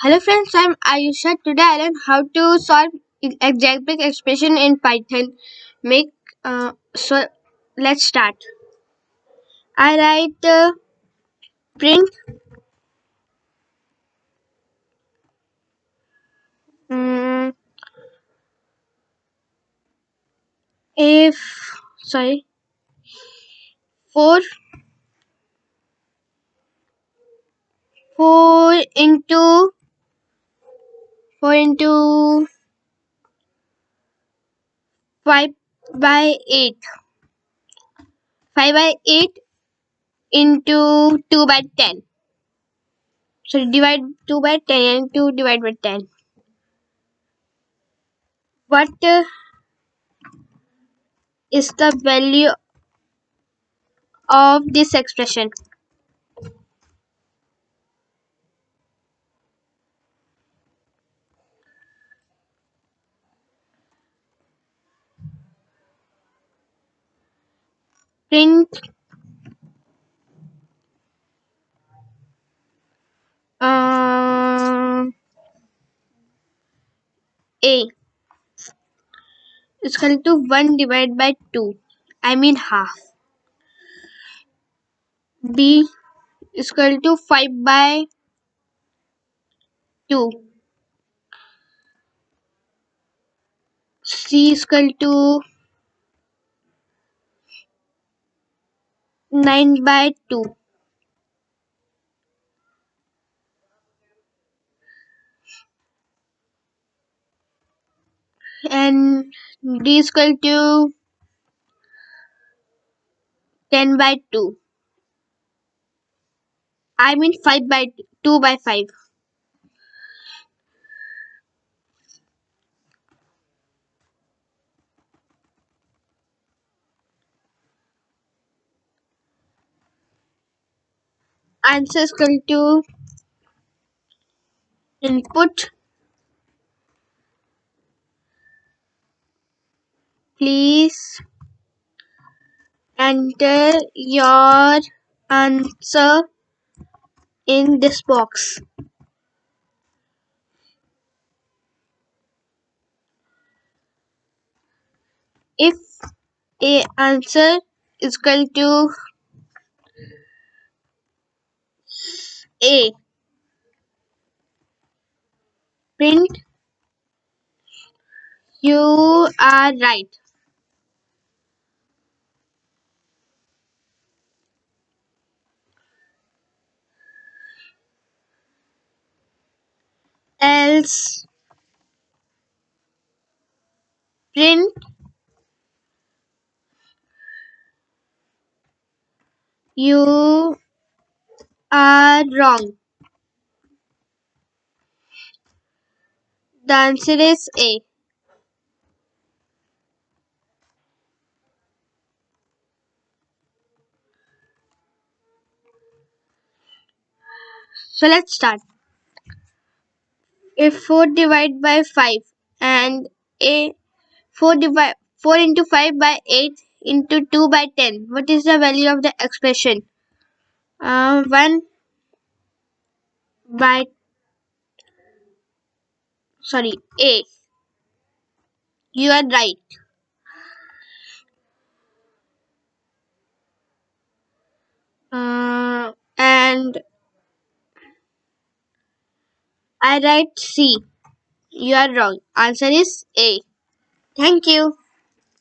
Hello friends, I'm Ayusha. Today I learned how to solve algebraic expression in Python. Make so let's start. I write print um, if sorry 4 into 5 by 8 5 by 8 into 2 by 10. So divide 2 by 10 and 2 divide by 10. What is the value of this expression? Print uh, A is equal to 1 divided by 2. I mean half. B is equal to 5 by 2. C is equal to 9 by 2. And D is equal to 10 by 2. I mean 5 by 2 by 5. Answer is equal to input. Please enter your answer in this box. If A answer is equal to A, print you are right. Else print you are wrong. The answer is A. So let's start. If 4 divided by 5 and A 4 into 5 by 8 into 2 by 10, what is the value of the expression? 1 by A. You are right. And I write C. You are wrong. Answer is A. Thank you.